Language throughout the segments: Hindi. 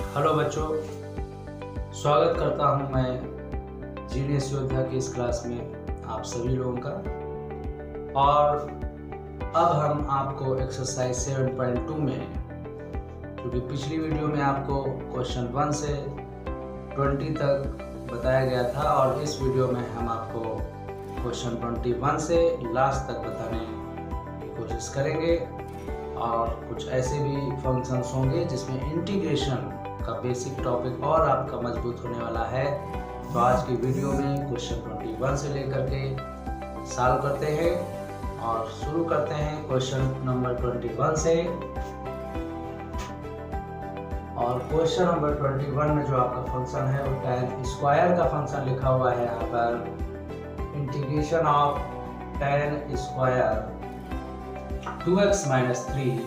हेलो बच्चों, स्वागत करता हूं मैं जीनियस योद्धा की इस क्लास में आप सभी लोगों का। और अब हम आपको एक्सरसाइज 7.2 में, क्योंकि पिछली वीडियो में आपको क्वेश्चन 1 से 20 तक बताया गया था और इस वीडियो में हम आपको क्वेश्चन 21 से लास्ट तक बताने की कोशिश करेंगे। और कुछ ऐसे भी फंक्शंस होंगे जिसमें इंटीग्रेशन का बेसिक टॉपिक और आपका मजबूत होने वाला है। तो आज की वीडियो में क्वेश्चन 21 से लेकर के सॉल्व करते हैं और शुरू करते हैं क्वेश्चन नंबर 21 से। और क्वेश्चन नंबर 21 में जो आपका फंक्शन है वो tan स्क्वायर का फंक्शन लिखा हुआ है। यहाँ पर integration of tan square 2x - 3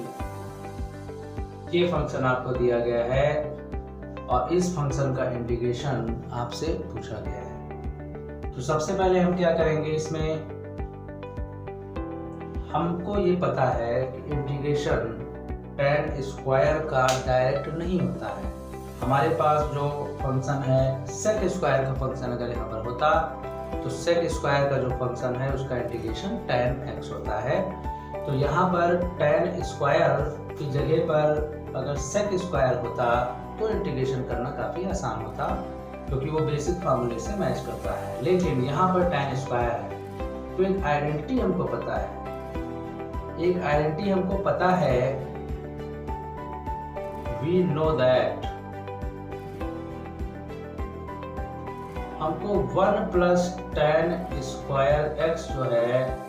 ये फंक्शन आपको दिया गया है और इस फंक्शन का इंटीग्रेशन आपसे पूछा गया है। तो सबसे पहले हम क्या करेंगे, इसमें हमको ये पता है कि इंटीग्रेशन tan स्क्वायर का डायरेक्ट नहीं होता है। हमारे पास जो फंक्शन है sec स्क्वायर का फंक्शन अगर यहाँ पर होता तो sec स्क्वायर का जो फंक्शन है उसका इंटीग्रेशन tan x होता है। तो यहाँ पर tan स्क्वायर की जगह पर अगर sec स्क्वायर होता तो इंटीग्रेशन करना काफ़ी आसान होता, क्योंकि वो बेसिक फार्मूले से मैच करता है। लेकिन यहाँ पर tan स्क्वायर है तो एक आइडेंटिटी हमको पता है। एक आइडेंटिटी हमको पता है, वी नो दैट हमको 1 + tan स्क्वायर x जो है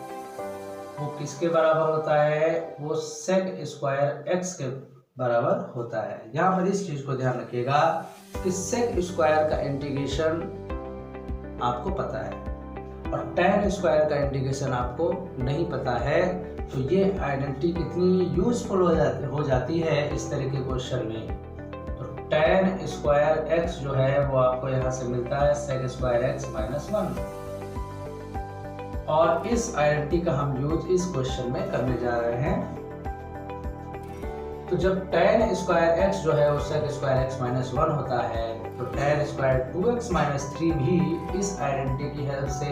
वो किसके बराबर होता है, वो sec स्क्वायर x के बराबर होता है। यहाँ पर इस चीज को ध्यान रखिएगा कि sec स्क्वायर का इंटीग्रेशन आपको पता है और tan स्क्वायर का इंटीग्रेशन आपको नहीं पता है। तो ये आइडेंटिटी कितनी यूजफुल हो जाती है इस तरह के क्वेश्चन में। तो tan स्क्वायर x जो है वो आपको यहाँ से मिलता है sec स्क्वायर x - 1 और इस आइडेंटिटी का हम यूज इस क्वेश्चन में करने जा रहे हैं। तो जब tan स्क्वायर x जो है वो sec स्क्वायर x - 1 होता है तो tan स्क्वायर 2x - 3 भी इस आइडेंटिटी की हेल्प से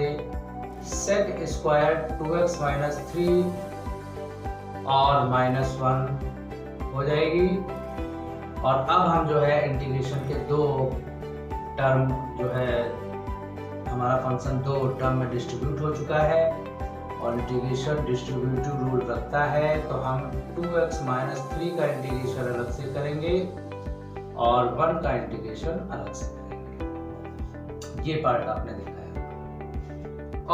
sec स्क्वायर 2x - 3 और -1 हो जाएगी। और अब हम जो है इंटीग्रेशन के दो टर्म जो है हमारा फंक्शन दो टर्म में डिस्ट्रीब्यूट हो चुका है और इंटीग्रेशन डिस्ट्रीब्यूटिव रूल रखता है। तो हम 2x - 3 का इंटीग्रेशन अलग से करेंगे और 1 का इंटीग्रेशन अलग से करेंगे। ये पार्ट आपने देखा है।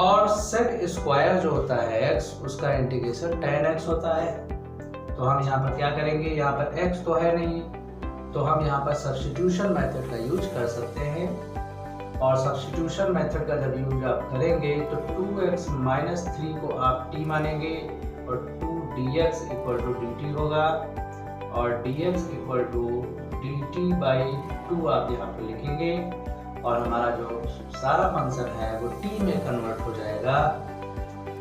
और sec स्क्वायर जो होता है x उसका इंटीग्रेशन tan x होता है। तो हम यहाँ पर क्या करेंगे, यहाँ पर x तो है नहीं तो हम यहाँ पर सब्स्टिट्यूशन मेथड का यूज कर सकते हैं। और सब्स्टिट्यूशन मेथड का जब यूज आप करेंगे तो 2x - 3 को आप t मानेंगे और 2dx = dt होगा और dx = dt/2 आप यहाँ पर लिखेंगे और हमारा जो सारा फंक्शन है वो t में कन्वर्ट हो जाएगा।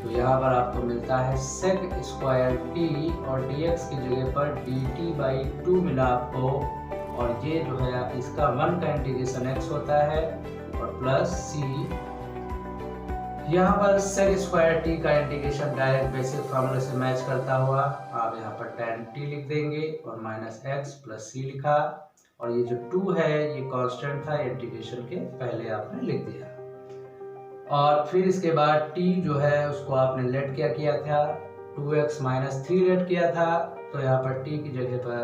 तो यहाँ पर आपको मिलता है sec स्क्वायर t और dx की जगह पर dt/2 मिला आपको। और ये जो है आप इसका 1 का इंटीग्रेशन x होता है और प्लस c। यहाँ पर sec स्क्वायर t का इंटीग्रेशन डायरेक्ट बेसिक फार्मूले से मैच करता हुआ आप यहाँ पर tan t लिख देंगे और -x + c लिखा। और ये जो 2 है ये कांस्टेंट था, इंटीग्रेशन के पहले आपने लिख दिया। और फिर इसके बाद t जो है उसको आपने लेट क्या किया था, 2x - 3 लेट किया था। तो यहाँ पर t की जगह पर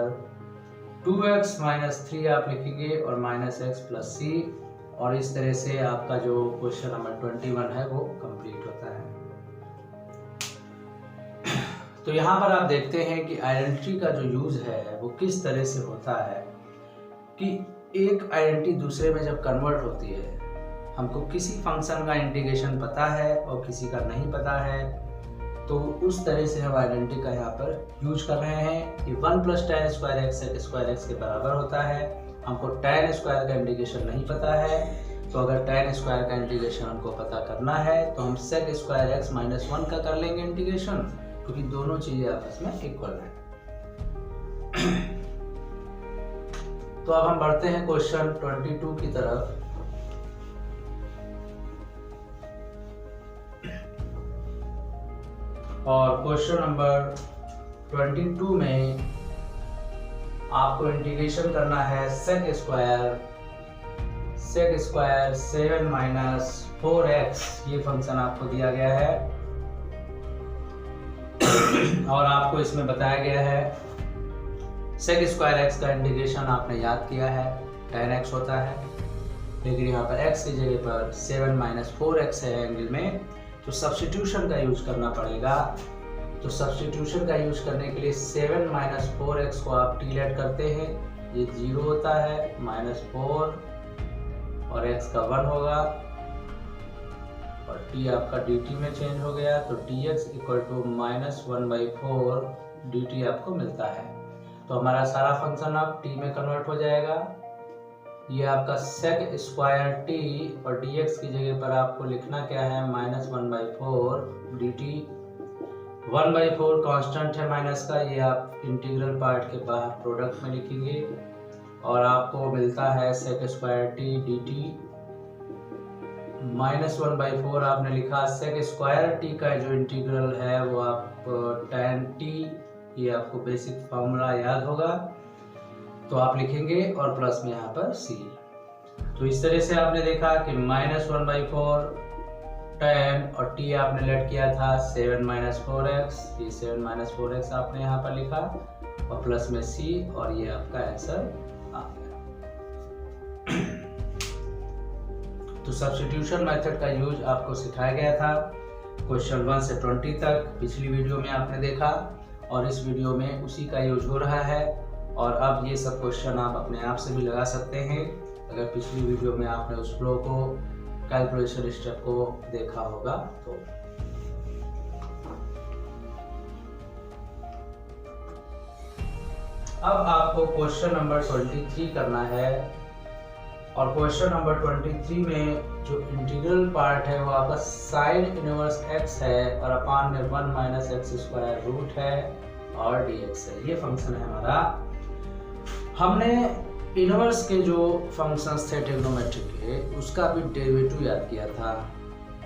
2x - 3 आप लिखेंगे और -x + c। और इस तरह से आपका जो क्वेश्चन नंबर 21 है वो कंप्लीट होता है। तो यहाँ पर आप देखते हैं कि आइडेंटिटी का जो यूज है वो किस तरह से होता है कि एक आइडेंटिटी दूसरे में जब कन्वर्ट होती है, हमको किसी फंक्शन का इंटीग्रेशन पता है और किसी का नहीं पता है, तो उस तरह से हम आइडेंटिटी का यहाँ पर यूज कर रहे हैं कि 1 + tan square x sec square x के बराबर होता है। हमको tan स्क्वायर का इंटीग्रेशन नहीं पता है, तो अगर tan स्क्वायर का इंटीग्रेशन हमको पता करना है तो हम sec स्क्वायर x - 1 का कर लेंगे इंटीग्रेशन, क्योंकि दोनों चीजें आपस में इक्वल हैं। तो अब हम बढ़ते हैं क्वेश्चन 22 की तरफ। और क्वेश्चन नंबर 22 में आपको इंटीग्रेशन करना है sec स्क्वायर 7 माइनस 4x, ये फंक्शन आपको दिया गया है और आपको इसमें बताया गया है sec स्क्वायर x का इंटीग्रेशन आपने याद किया है tan x होता है, लेकिन यहाँ पर x की जगह पर 7 माइनस 4x है एंगल में, तो सब्स्टिट्यूशन का यूज करना पड़ेगा। तो सब्स्टिट्यूशन का यूज करने के लिए 7 माइनस 4x को आप t लेट करते हैं, ये 0 होता है, माइनस 4 और x का 1 होगा और t आपका dt में चेंज हो गया, तो dx equal to minus 1/4 dt आपको मिलता है। तो हमारा सारा फंक्शन अब t में कन्वर्ट हो जाएगा। ये आपका sec स्क्वायर t और dx की जगह पर आपको लिखना क्या है, माइनस 1/4 dt। 1/4 कांस्टेंट है माइनस का, ये आप इंटीग्रल पार्ट के बाहर प्रोडक्ट में लिखेंगे और आपको मिलता है sec square t dt। Minus 1/4 आपने लिखा, sec स्क्वायर t का जो इंटीग्रल है वो आप tan t, ये आपको बेसिक फॉर्मूला याद होगा तो आप लिखेंगे और प्लस में यहाँ पर c। तो इस तरह से आपने देखा कि माइनस 1/4 tan और t आपने लेट किया था 7 माइनस 4x, ये 7 माइनस 4x आपने यहाँ पर लिखा और प्लस में c और ये आपका आंसर आ गया। तो सब्स्टिट्यूशन मेथड का यूज आपको सिखाया गया था क्वेश्चन 1 से 20 तक, पिछली वीडियो में आपने देखा और इस वीडियो में उसी का यूज हो रहा है। और अब ये सब क्वेश्चन आप अपने आप से भी लगा सकते हैं अगर पिछली वीडियो में आपने उस फ्लो को, कैलकुलेशन स्टेप को देखा होगा तो। अब आपको क्वेश्चन नंबर 23 करना है और क्वेश्चन नंबर 23 में जो इंटीग्रल पार्ट है वो आपका साइन इनवर्स x है और अपान में 1 माइनस एक्स स्क्वायर रूट है और dx है, ये फंक्शन है हमारा। हमने इनवर्स के जो फंक्शंस थे ट्रिग्नोमेट्रिक के, उसका भी डेरिवेटिव याद किया था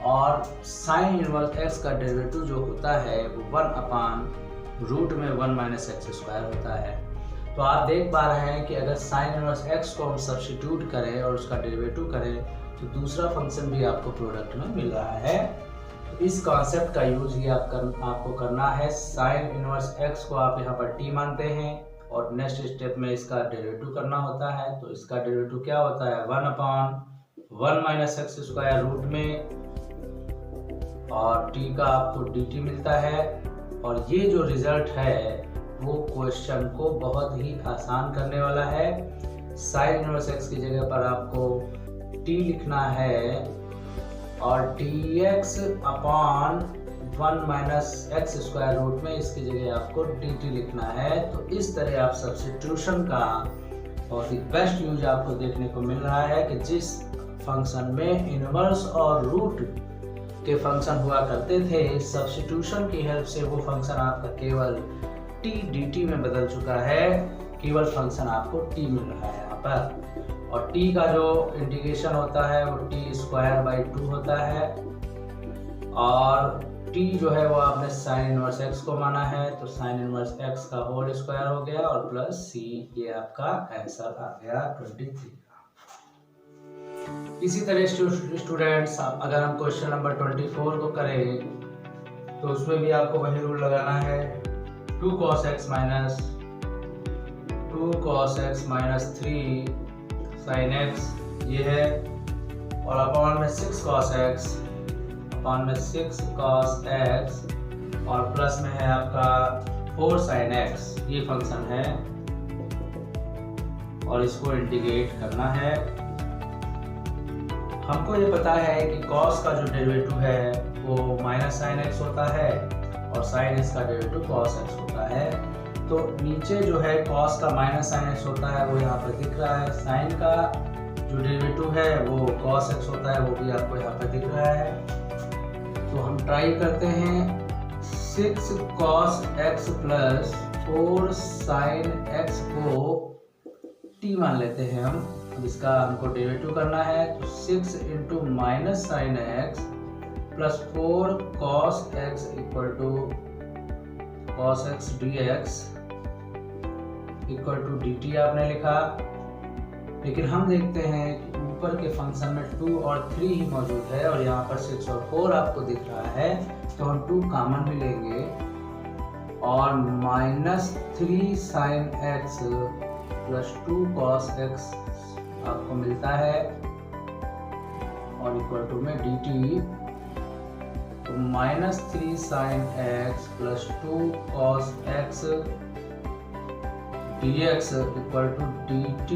और साइन इनवर्स x का डेरिवेटिव जो होता है वो 1 अपान रूट में 1 माइनस एक्स स्क्वायर होता है। तो आप देख पा रहे हैं कि अगर साइन इनवर्स x को हम सब्स्टिट्यूट करें और उसका डेरिवेटिव करें तो दूसरा फंक्शन भी आपको प्रोडक्ट में मिल रहा है। तो इस कॉन्सेप्ट का यूज ही आपको करना है। साइन इनवर्स x को आप यहाँ पर t मानते हैं और नेक्स्ट स्टेप में इसका डेरिवेटिव करना होता है। तो इसका डेरिवेटिव क्या होता है, 1 अपान 1 माइनस एक्स स्क्वायर रूट में और t का आपको dt मिलता है। और ये जो रिजल्ट है वो क्वेश्चन को बहुत ही आसान करने वाला है। साइन इनवर्स x की जगह पर आपको t लिखना है और dx अपान 1 माइनस एक्स स्क्वायर रूट में इसकी जगह आपको dt लिखना है। तो इस तरह आप सब्स्टिट्यूशन का बहुत ही बेस्ट यूज आपको देखने को मिल रहा है कि जिस फंक्शन में इनवर्स और रूट के फंक्शन हुआ करते थे, सब्स्टिट्यूशन की हेल्प से वो फंक्शन आपका केवल t dt में बदल चुका है, केवल फंक्शन आपको t मिल रहा है यहाँ पर। और t का जो इंटीग्रेशन होता है वो t स्क्वायर बाई 2 होता है और t जो है वो आपने साइन इनवर्स x को माना है, तो साइन इनवर्स x का होल स्क्वायर हो गया और प्लस c, ये आपका आंसर आ गया 23 का। इसी तरह स्टूडेंट्स अगर हम क्वेश्चन नंबर 24 को करें तो उसमें भी आपको वही रूल लगाना है, 2 cos x minus 3 sin x ये है और अपॉन में 6 cos x और प्लस में है आपका 4 sin x, ये फंक्शन है और इसको इंटीग्रेट करना है। हमको ये पता है कि cos का जो डेरिवेटिव है वो माइनस साइन x होता है और साइन x का डेरिवेटिव cos x होता है। तो नीचे जो है cos का माइनस साइन x होता है वो यहाँ पर दिख रहा है, साइन का जो डेरिवेटिव है वो cos x होता है वो भी आपको यहाँ पर दिख रहा है। तो हम ट्राई करते हैं 6 cos x plus 4 sin x को t मान लेते हैं हम। अब इसका हमको डेरिवेटिव करना है, तो 6 into minus sine x plus 4 cos x equal to cos x d x equal to d t आपने लिखा। लेकिन हम देखते हैं कि ऊपर के फंक्शन में 2 और 3 ही मौजूद है और यहाँ पर 6 और 4 आपको दिख रहा है, तो हम 2 कॉमन भी लेंगे और -3 sin x plus 2 cos x आपको मिलता है और इक्वल टू में dt, तो -3 sin x plus 2 cos x dx equal to dt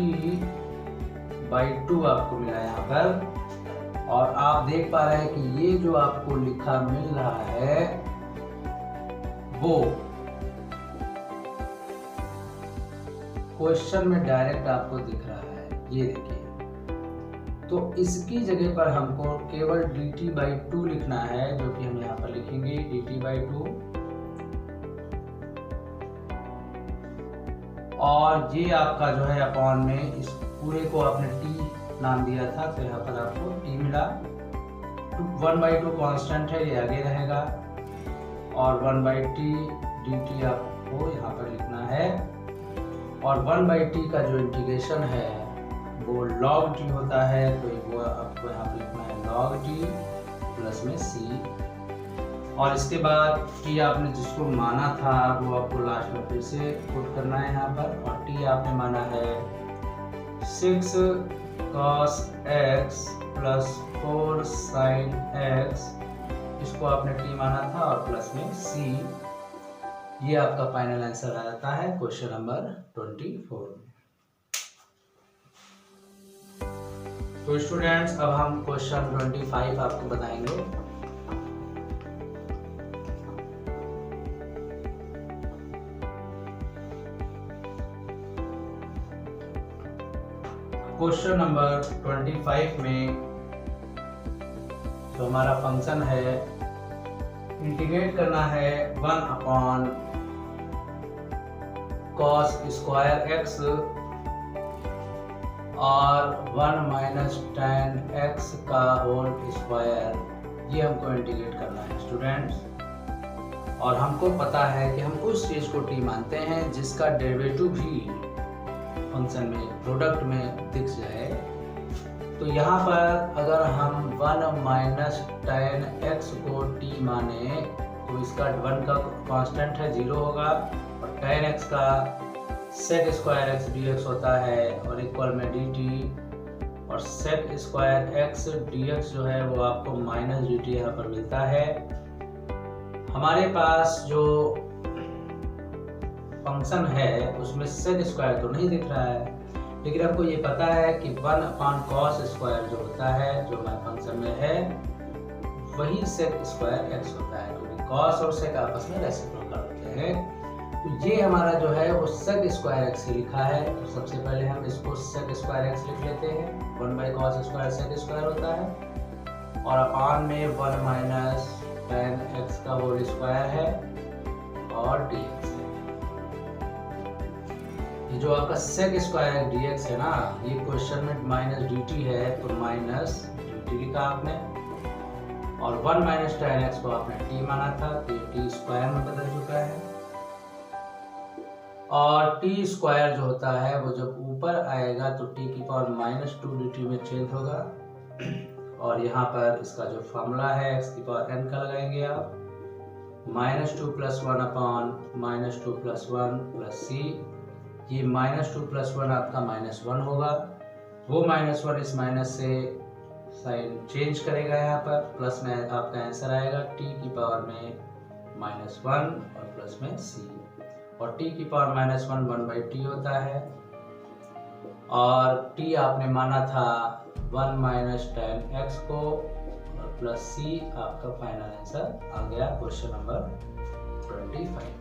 by 2 आपको मिला यहाँ पर। और आप देख पा रहे हैं कि ये जो आपको लिखा मिल रहा है वो क्वेश्चन में डायरेक्ट आपको दिख रहा है, ये देखिए। तो इसकी जगह पर हमको केवल dt बाई 2 लिखना है, जो कि हम यहाँ पर लिखेंगे dt बाई 2। और ये आपका जो है अपॉन में इस पूरे को आपने t नाम दिया था, तो यहाँ पर आपको t मिला। 1/2 कांस्टेंट है, ये आगे रहेगा और 1/t dt आपको यहाँ पर लिखना है। और 1/t का जो इंटीग्रेशन है वो log t होता है, तो वो आपको यहाँ पर लिखना है log t प्लस में c। और इसके बाद t आपने जिसको माना था वो आपको लास्ट में फिर से पुट करना है यहाँ पर। और t आपने माना है 6 cos x plus 4 sin x, इसको आपने t माना था और प्लस में c। ये आपका फाइनल आंसर आ जाता है क्वेश्चन नंबर 24 में। तो स्टूडेंट्स अब हम क्वेश्चन 25 आपको बताएंगे। क्वेश्चन नंबर 25 में जो हमारा फंक्शन है, इंटीग्रेट करना है 1 अपॉन cos स्क्वायर x और 1 माइनस tan x का होल स्क्वायर, ये हमको इंटीग्रेट करना है स्टूडेंट्स। और हमको पता है कि हम उस चीज को t मानते हैं जिसका डेरिवेटिव भी फंक्शन में प्रोडक्ट में दिख जाए। तो यहाँ पर अगर हम 1 माइनस tan x को t माने, तो इसका 1 का कांस्टेंट है 0 होगा और tan x का sec स्क्वायर x dx होता है और इक्वल में dt, और sec स्क्वायर x dx जो है वो आपको माइनस dt यहाँ पर मिलता है। हमारे पास जो फंक्शन है उसमें sec स्क्वायर तो नहीं दिख रहा है, लेकिन आपको ये पता है कि 1 अपॉन cos स्क्वायर जो होता है, जो हमारे फंक्शन में है, वही sec स्क्वायर x होता है, क्योंकि cos और sec आपस में रेसिप्रोकल होते हैं। तो ये हमारा जो है वो sec स्क्वायर x से लिखा है। तो सबसे पहले हम इसको sec स्क्वायर x लिख लेते हैं। 1/cos स्क्वायर sec स्क्वायर होता है और अपॉन में 1 माइनस tan x का होल स्क्वायर है और dx है। ये जो आपका sec स्क्वायर dx है ना, ये क्वेश्चन में माइनस dt है, तो माइनस dt लिखा आपने। और 1 माइनस tan x को आपने t माना था, तो ये t स्क्वायर में बदल चुका है। और t स्क्वायर जो होता है वो जब ऊपर आएगा तो t की पावर -2 dt में चेंज होगा। और यहाँ पर इसका जो फॉर्मूला है x की पावर n का लगाएंगे आप, -2 + 1 अपॉन -2 + 1 + c। ये -2 + 1 आपका -1 होगा, वो -1 इस माइनस से साइन चेंज करेगा यहाँ पर, प्लस में आपका आंसर आएगा t की पावर में -1 और प्लस में c। और t की पावर -1 1/t होता है और t आपने माना था 1 माइनस tan x को और प्लस c। आपका फाइनल आंसर आ गया क्वेश्चन नंबर 25।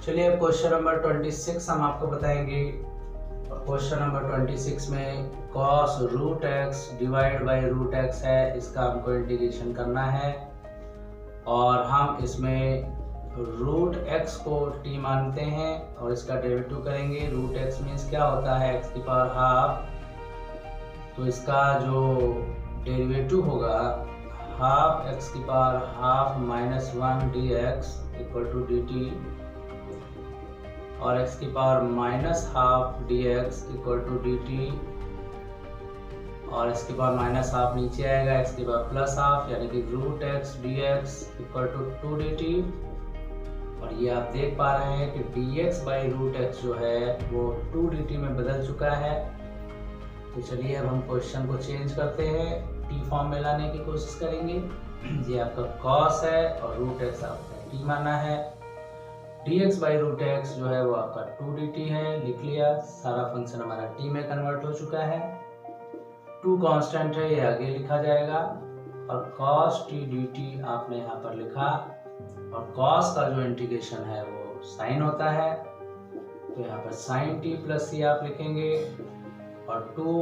चलिए अब क्वेश्चन नंबर 26 हम आपको बताएंगे। क्वेश्चन नंबर 26 में cos root x divide by root x है, इसका हमको इंटीग्रेशन करना है और हम इसमें रूट एक्स को t मानते हैं और इसका डेरिवेटिव करेंगे। रूट एक्स मीन्स क्या होता है, एक्स की पावर हाफ, तो इसका जो डेरिवेटिव होगा हाफ एक्स की power half minus 1 d x equal to d t और x की power minus half d x equal to d t और x की पावर माइनस हाफ नीचे आएगा, x की पावर प्लस हाफ यानी कि root x d x equal to 2 d t. और ये आप देख पा रहे हैं कि d x by root x जो है वो 2 डी टी में बदल चुका है। तो चलिए अब हम क्वेश्चन को चेंज करते हैं, टी फॉर्म में लाने की कोशिश करेंगे। ये आपका कॉस है और रूट एक्स आपका टी माना है। dx बाई रूट एक्स जो है वो आपका 2 dt है, लिख लिया। सारा फंक्शन हमारा t में कन्वर्ट हो चुका है। 2 कांस्टेंट है, ये आगे लिखा जाएगा और cos t dt आपने यहाँ पर लिखा और cos का जो इंटीग्रेशन है वो साइन होता है, तो यहाँ पर साइन t प्लस c आप लिखेंगे और 2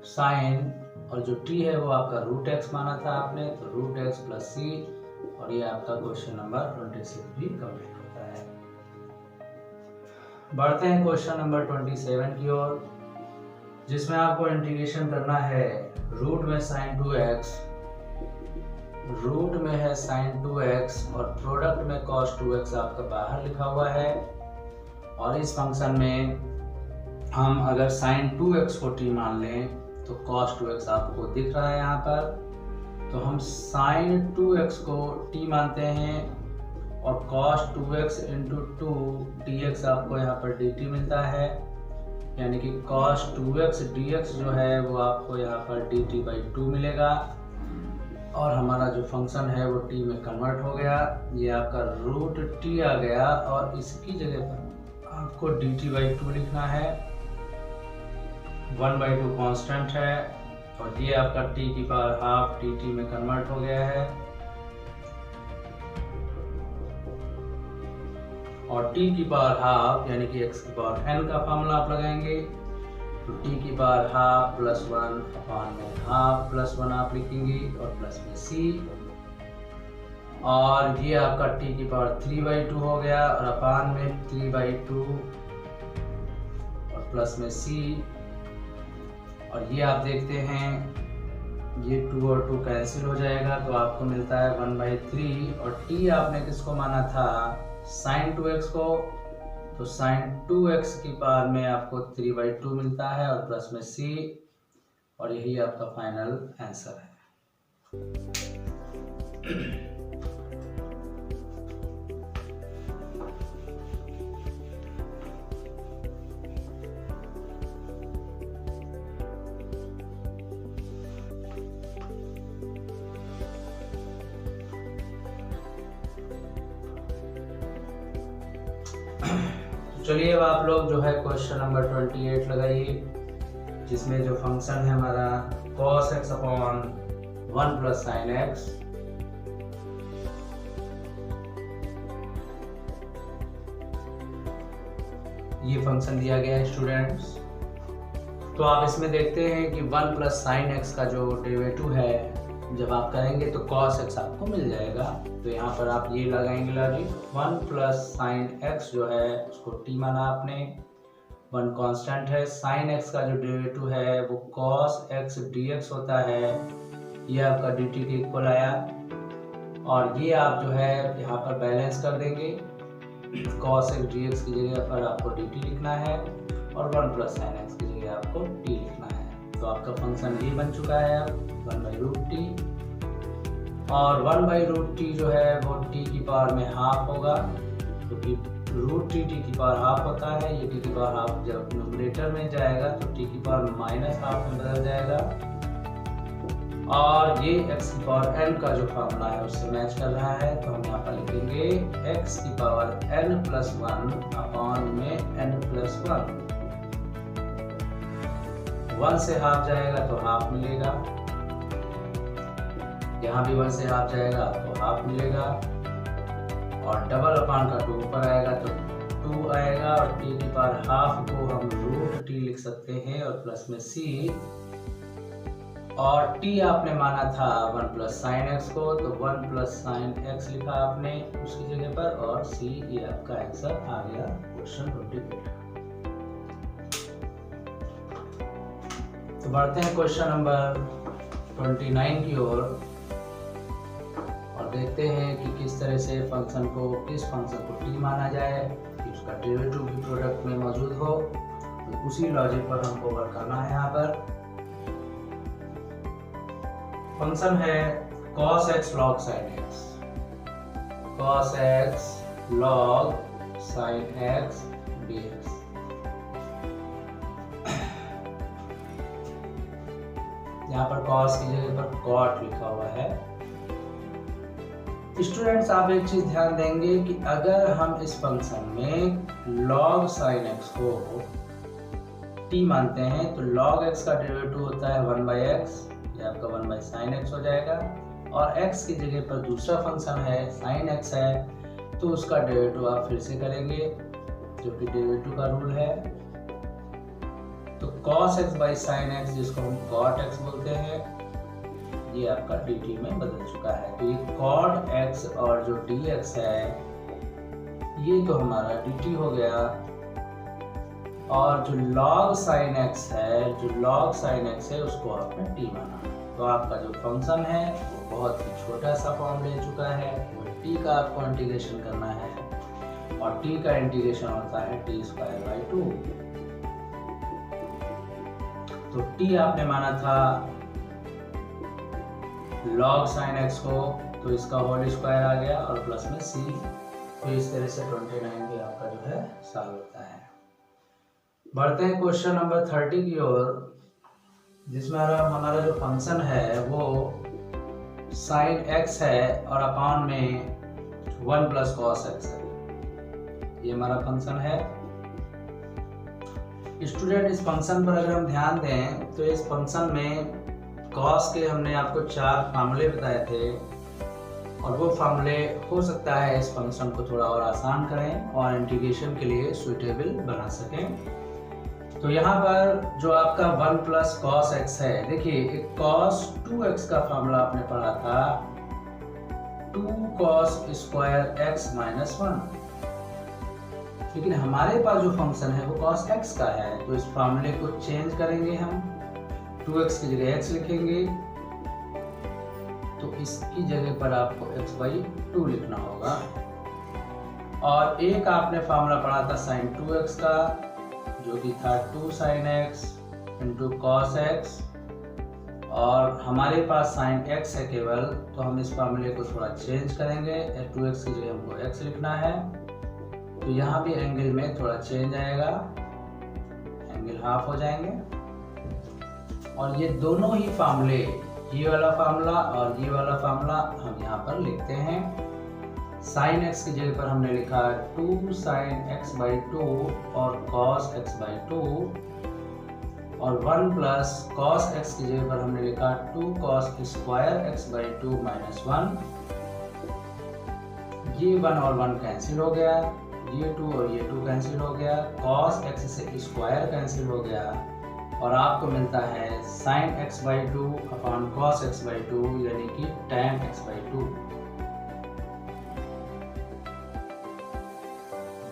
साइन और जो t है वो आपका रूट एक्स माना था आपने, तो रूट एक्स प्लस c और ये आपका क्वेश्चन नंबर 26 भी कंप्लीट होता है। बढ़ते हैं क्वेश्चन नंबर 27 की ओर, जिसमें आपको इंटीग्रेशन करना है रूट में साइन 2x, रूट में है साइन 2x और प्रोडक्ट में cos 2x आपका बाहर लिखा हुआ है। और इस फंक्शन में हम अगर साइन 2x को t मान लें तो cos 2x आपको दिख रहा है यहाँ पर, तो हम साइन 2x को t मानते हैं और cos 2x इंटू 2 dx आपको यहाँ पर dt मिलता है, यानी कि cos 2x dx जो है वो आपको यहाँ पर dt बाई 2 मिलेगा और हमारा जो फंक्शन है वो t में कन्वर्ट हो गया। ये आपका रूट t आ गया और इसकी जगह पर आपको dt बाई 2 लिखना है। 1/2 कांस्टेंट है और ये आपका t की पावर हाफ dt में कन्वर्ट हो गया है और t की पावर हाफ यानी कि x की पावर n का फॉर्मूला आप लगाएंगे, तो t की पावर हाफ प्लस 1 अपान में हाफ प्लस 1 आप लिखेंगे और प्लस में c और ये आपका t की पावर 3/2 हो गया और अपान में 3/2 और प्लस में c। और ये आप देखते हैं ये 2 और 2 कैंसिल हो जाएगा, तो आपको मिलता है 1/3 और t आपने किसको माना था, साइन 2x को, तो साइन 2x की पावर में आपको 3/2 मिलता है और प्लस में c और यही आपका फाइनल आंसर है। चलिए अब आप लोग जो है क्वेश्चन नंबर 28 लगाइए, जिसमें जो फंक्शन है हमारा cos x upon 1 plus sign x। ये फंक्शन दिया गया है स्टूडेंट्स। तो आप इसमें देखते हैं कि 1 प्लस साइन x का जो डेरिवेटिव है जब आप करेंगे तो cos x आपको मिल जाएगा। तो यहाँ पर आप ये लगाएंगे लॉजिक, 1 प्लस साइन x जो है उसको t माना आपने, 1 कांस्टेंट है, साइन x का जो डेरिवेटिव है वो cos x dx होता है, ये आपका dt के इक्वल आया और ये आप जो है यहाँ पर बैलेंस कर देंगे, cos x dx की जगह पर आपको dt लिखना है और 1 प्लस साइन x की जगह आपको t लिखना है। तो आपका फंक्शन ये बन चुका है अब 1/√t और 1/√t जो है वो t की पावर में हाफ होगा, क्योंकि रूट t की पावर हाफ होता है। ये t की पावर हाफ जब न्यूमरेटर में जाएगा तो t की पावर माइनस हाफ में बदल जाएगा और ये x की पावर n का जो फॉर्मूला है उससे मैच कर रहा है, तो हम यहाँ पर लिखेंगे x की पावर n प्लस 1 अपॉन में n प्लस 1। 1 से हाफ जाएगा तो हाफ मिलेगा, यहाँ भी 1 से हाफ जाएगा तो हाफ मिलेगा और डबल अपान का 2 ऊपर आएगा तो 2 आएगा और t की पावर हाफ को हम रूट t सकते हैं और प्लस में c, और t आपने माना था 1 प्लस साइन एक्स को, तो 1 प्लस साइन एक्स लिखा आपने उसकी जगह पर, और c ये आपका आंसर आ गया क्वेश्चन 28। तो बढ़ते हैं क्वेश्चन नंबर 29 की ओर और देखते हैं कि किस तरह से किस फंक्शन को t माना जाए कि उसका डेरिवेटिव भी प्रोडक्ट में मौजूद हो। तो उसी लॉजिक पर हमको वर्क करना है। यहाँ पर फंक्शन है cos x log sin x, cos x log sin x dx। यहाँ पर cos की जगह पर cot लिखा हुआ है। स्टूडेंट्स आप एक चीज ध्यान देंगे कि अगर हम इस फंक्शन में log sin x को t मानते हैं तो log x का डेरिवेटिव होता है 1/x, ये आपका 1/sin x हो जाएगा, और x की जगह पर दूसरा फंक्शन है sin x है तो उसका डेरिवेटिव आप फिर से करेंगे जो कि डेरिवेटिव का रूल है। तो cos x/sin x जिसको हम cot x बोलते हैं ये आपका dt में बदल चुका है। तो ये cot x और जो dx है ये तो हमारा dt हो गया, और जो log sin x है उसको आपने t माना। तो आपका जो फंक्शन है वो बहुत ही छोटा सा फॉर्म ले चुका है। वो t का आपको इंटीग्रेशन करना है और t का इंटीग्रेशन होता है t²/2। तो t आपने माना था log sin x को, तो इसका होल स्क्वायर आ गया और प्लस में c। तो इस तरह से 29 भी आपका जो है सॉल्व होता है। बढ़ते हैं क्वेश्चन नंबर 30 की ओर, जिसमें हमारा जो फंक्शन है वो sin x है और अपॉन में 1 प्लस cos x है। ये हमारा फंक्शन है। स्टूडेंट इस फंक्शन पर अगर हम ध्यान दें तो इस फंक्शन में cos के हमने आपको 4 फार्मूले बताए थे, और वो फार्मूले हो सकता है इस फंक्शन को थोड़ा और आसान करें और इंटीग्रेशन के लिए सुइटेबल बना सकें। तो यहाँ पर जो आपका 1 प्लस cos x है, देखिए एक cos 2x का फार्मूला आपने पढ़ा था 2 cos स्क्वायर x माइनस 1, लेकिन हमारे पास जो फंक्शन है वो cos x का है। तो इस फार्मूले को चेंज करेंगे, हम 2x की जगह x लिखेंगे, तो इसकी जगह पर आपको x/2 लिखना होगा। और एक आपने फार्मूला पढ़ा था sin 2x का जो कि था 2 sin x into cos x, और हमारे पास sin x है केवल, तो हम इस फार्मूले को थोड़ा चेंज करेंगे, 2x की जगह हमको x लिखना है। तो यहाँ भी एंगल में थोड़ा चेंज आएगा, एंगल हाफ हो जाएंगे। और ये दोनों ही फार्मूले, ये वाला फार्मूला और ये वाला फार्मूला हम यहाँ पर लिखते हैं। sin x की जगह पर हमने लिखा 2 sin x/2 और cos x/2, और 1 प्लस cos x की जगह पर हमने लिखा 2 cos स्क्वायर x/2 माइनस 1। ये 1 और 1 कैंसिल हो गया, ये 2 और ये 2 कैंसिल हो गया, cos x से स्क्वायर कैंसिल हो गया, और आपको मिलता है sin x/2 upon cos x/2 यानी कि tan x/2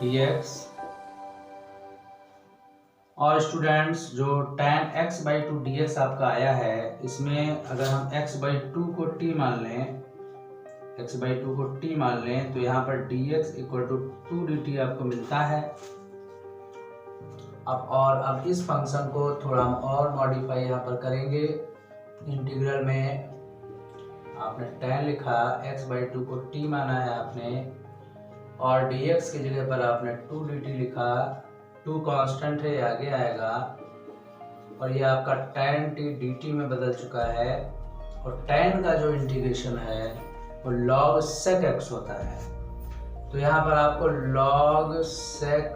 dx। और स्टूडेंट्स जो tan x/2 dx आपका आया है, इसमें अगर हम x/2 को t मान लें, तो यहाँ पर dx इक्वल टू 2 dt आपको मिलता है। अब इस फंक्शन को थोड़ा हम और मॉडिफाई यहाँ पर करेंगे। इंटीग्रल में आपने tan लिखा, x/2 को t माना है आपने, और dx की जगह पर आपने 2 dt लिखा, 2 कांस्टेंट है, आगे आएगा, और ये आपका tan t dt में बदल चुका है। और tan का जो इंटीग्रेशन है वो log sec x होता है। तो यहाँ पर आपको log sec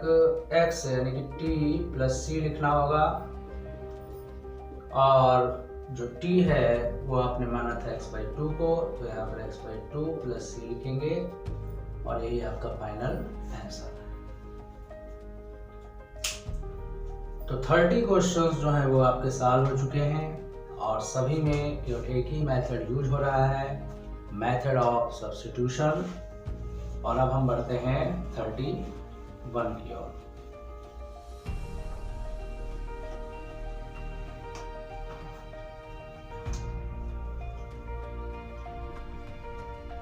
x यानी कि t प्लस c लिखना होगा, और जो t है वो आपने माना था x/2 को, तो यहाँ पर x/2 प्लस c लिखेंगे, और यही आपका फाइनल आंसर है। तो 30 क्वेश्चंस जो हैं वो आपके सॉल्व हो चुके हैं और सभी में एक ही मेथड यूज हो रहा है, मेथड ऑफ सब्स्टिट्यूशन। और अब हम बढ़ते हैं 31 की ओर।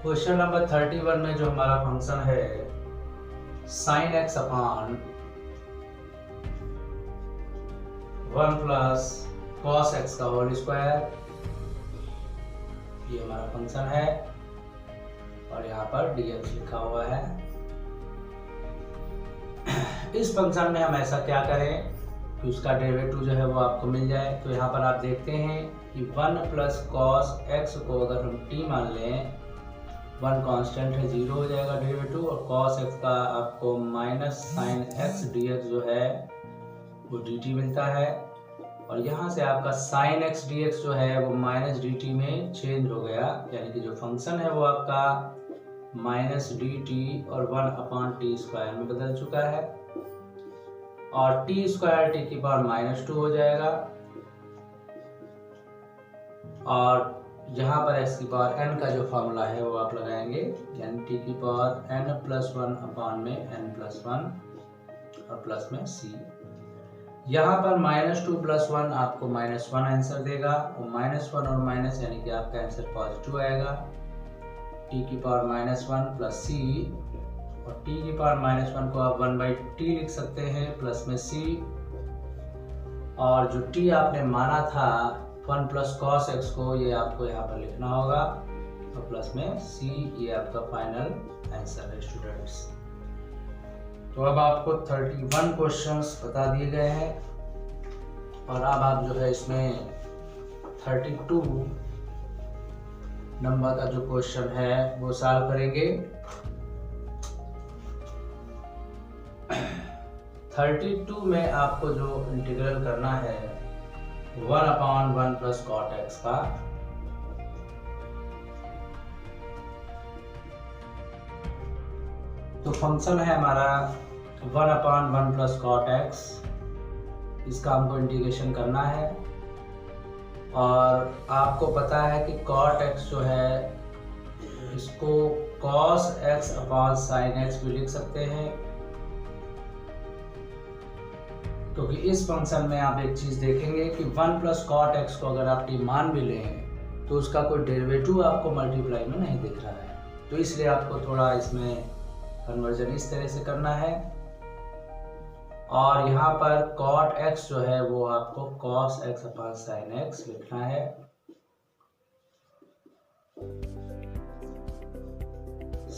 क्वेश्चन नंबर 31 में जो हमारा फंक्शन है sin x upon 1 plus cos x का होल स्क्वायर, ये हमारा फंक्शन है और यहाँ पर dx लिखा हुआ है। इस फंक्शन में हम ऐसा क्या करें कि उसका डेरिवेटिव जो है वो आपको मिल जाए। तो यहाँ पर आप देखते हैं कि 1 प्लस cos x को अगर हम t मान लें, 1 कांस्टेंट है, 0 हो जाएगा डेरिवेटिव, और cos x का आपको माइनस sin x dx जो है वो dt मिलता है। और यहाँ से आपका sin x dx जो है वो माइनस dt में चेंज हो गया, यानी कि जो फंक्शन है वो आपका माइनस dt और 1/t² में बदल चुका है। और t² t⁻² हो जाएगा। और यहाँ पर x⁻n का जो फॉर्मूला है वो आप लगाएंगे, यानी t⁻n+1 में n+1 और प्लस में c। यहाँ पर -2 + 1 आपको -1 आंसर देगा, और -1 और माइनस यानी कि आपका आंसर पॉजिटिव आएगा। t⁻1 + c, और t⁻1 को आप 1/t लिख सकते हैं प्लस में c, और जो t आपने माना था 1 प्लस cos x को, ये आपको यहाँ पर लिखना होगा, और प्लस में c, ये आपका फाइनल आंसर है स्टूडेंट्स। तो अब आपको 31 क्वेश्चंस बता दिए गए हैं और अब आप जो है इसमें 32 नंबर का जो क्वेश्चन है वो सॉल्व करेंगे। 32 में आपको जो इंटीग्रल करना है 1/1 प्लस cot x का, तो फंक्शन है हमारा 1/1 प्लस cot x, इसका हमको इंटीग्रेशन करना है। और आपको पता है कि cot x जो है इसको cos x upon sin x भी लिख सकते हैं, क्योंकि इस फंक्शन में आप एक चीज देखेंगे कि 1 प्लस cot x को अगर आप t मान भी लें तो उसका कोई डेरिवेटिव आपको मल्टीप्लाई में नहीं दिख रहा है, तो इसलिए आपको थोड़ा इसमें कन्वर्जन इस तरह से करना है। और यहाँ पर cot x जो है वो आपको cos x upon sin x लिखना है।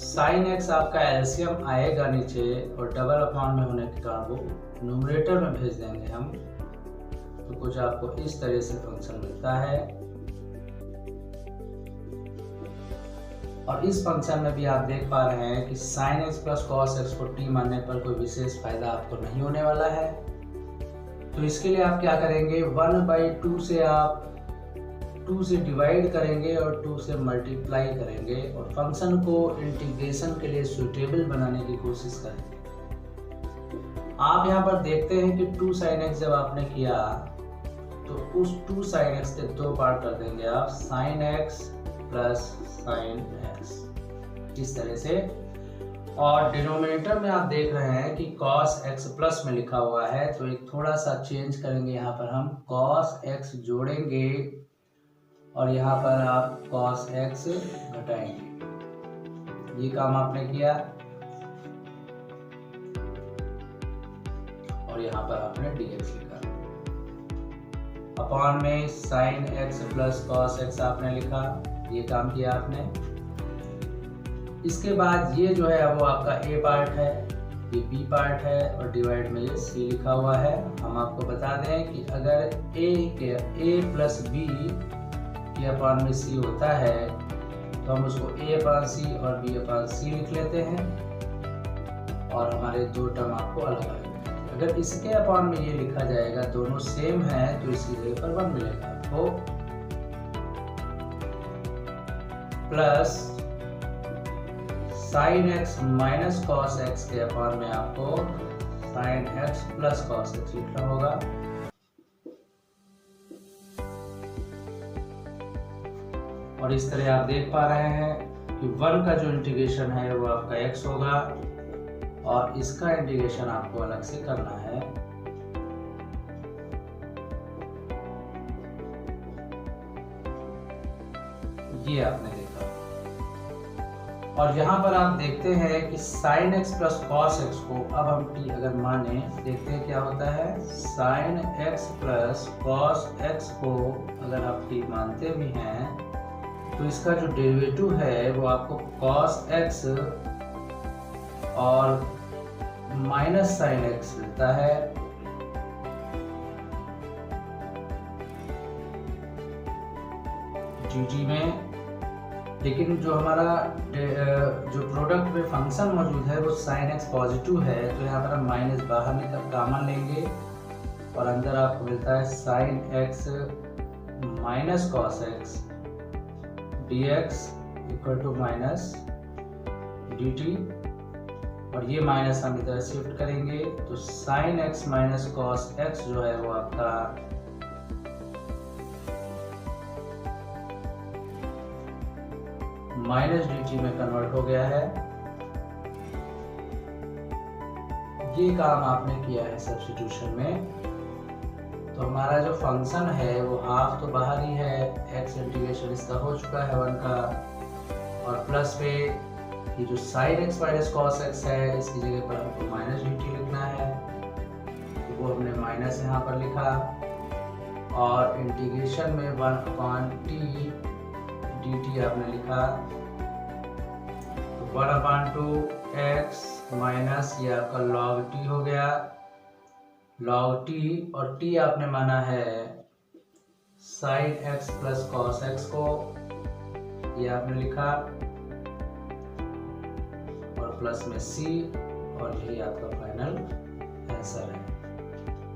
sin x आपका एलसीएम आएगा नीचे, और डबल अपॉन में होने के कारण वो न्यूमरेटर में भेज देंगे हम, तो कुछ आपको इस तरह से फंक्शन मिलता है। और इस फंक्शन में भी आप देख पा रहे हैं कि sin x plus cos x को t मानने पर कोई विशेष फायदा आपको नहीं होने वाला है। तो इसके लिए आप क्या करेंगे, 1/2 से आप 2 से डिवाइड करेंगे और 2 से मल्टीप्लाई करेंगे, और फंक्शन को इंटीग्रेशन के लिए सुटेबल बनाने की कोशिश करेंगे। आप यहाँ पर देखते हैं कि 2 sin x जब आपने किया तो उस 2 sin x के 2 पार्ट कर देंगे आप, sin x plus sin x, इस तरह से। और डिनोमिनेटर में आप देख रहे हैं कि cos x प्लस में लिखा हुआ है, तो एक थोड़ा सा चेंज करेंगे, यहाँ पर हम cos x जोड़ेंगे और यहाँ पर आप cos x घटाएंगे। ये काम आपने किया, और यहाँ पर आपने dx लिखा, अपॉन में sin x plus cos x आपने लिखा, ये काम किया आपने। इसके बाद ये जो है वो आपका a पार्ट है, ये b पार्ट है, और डिवाइड में ये c लिखा हुआ है। हम आपको बता दें कि अगर a प्लस b के अपॉन में c होता है तो हम उसको a/c और b/c लिख लेते हैं, और हमारे 2 टर्म आपको अलग अलग। अगर इसके अपॉन में ये लिखा जाएगा, दोनों सेम है, तो इसकी जगह पर 1 मिलेगा आपको, plus sin x minus cos x के अपॉन में आपको sign x plus cos x लिखना होगा। और इस तरह आप देख पा रहे हैं कि 1 का जो इंटीग्रेशन है वो आपका x होगा और इसका इंटीग्रेशन आपको अलग से करना है। ये आपने देखा। और यहाँ पर आप देखते हैं कि sin x plus cos x को अब हम t अगर माने, देखते हैं क्या होता है। sin x plus cos x को अगर आप t मानते भी हैं तो इसका जो डेरिवेटिव है वो आपको cos x और माइनस sin x मिलता है। dt में, लेकिन जो हमारा जो प्रोडक्ट में फंक्शन मौजूद है वो sin x पॉजिटिव है, तो यहाँ पर हम माइनस बाहर निकल कॉमन लेंगे और अंदर आपको मिलता है sin x minus cos x dx equal to minus dt, और ये माइनस हम इधर शिफ्ट करेंगे तो sin x minus cos x जो है वो आपका माइनस dt में कन्वर्ट हो गया है। ये काम आपने किया है सब्स्टिट्यूशन में। तो हमारा जो फंक्शन है वो हाफ तो बाहर ही है, x इंटीग्रेशन इसका हो चुका है 1 का, और प्लस पे ये जो sin x minus cos x है इसकी जगह पर हमको माइनस dt लिखना है, तो वो हमने माइनस यहाँ पर लिखा, और इंटीग्रेशन में 1/t dt आपने लिखा, तो 1/2 x माइनस ये आपका log t हो गया, log t, और t आपने माना है sin x plus cos x को, ये आपने लिखा, और प्लस में c, और यही आपका फाइनल आंसर है।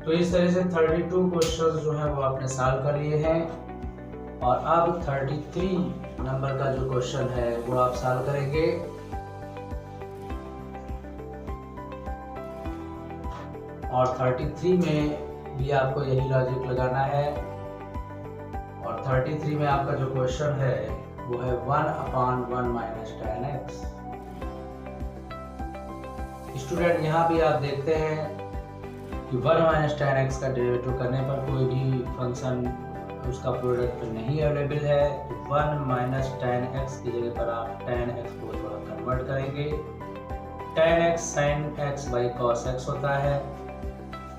तो इस तरह से 32 क्वेश्चन जो है वो आपने सॉल्व कर लिए हैं, और अब 33 नंबर का जो क्वेश्चन है वो आप सॉल्व करेंगे। और 33 में भी आपको यही लॉजिक लगाना है, और 33 में आपका जो क्वेश्चन है वो है 1/1 माइनस tan x। स्टूडेंट यहाँ भी आप देखते हैं कि 1 माइनस tan x का डेरिवेटिव करने पर कोई भी फंक्शन उसका प्रोडक्ट नहीं अवेलेबल है, तो 1 माइनस tan x की जगह पर आप tan x को थोड़ा कन्वर्ट करेंगे। tan x sin x by cos x होता है,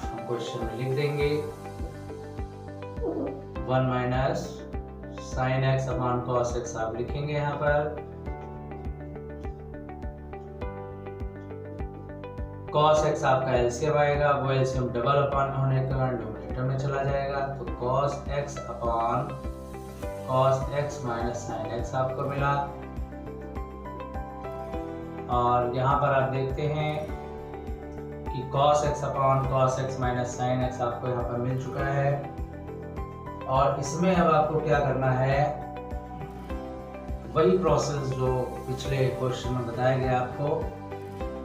हम क्वेश्चन में लिख देंगे 1 minus sin x upon cos x आप लिखेंगे यहाँ पर, cos x आपका एलसीएम आएगा, वो एलसीएम डबल अपॉन होने के कारण डिनोमिनेटर में चला जाएगा, तो cos x upon cos x minus sin x आपको मिला। और यहाँ पर आप देखते हैं कि cos x upon cos x minus sin x आपको यहाँ पर मिल चुका है, और इसमें अब आपको क्या करना है, वही प्रोसेस जो पिछले क्वेश्चन में बताया गया आपको,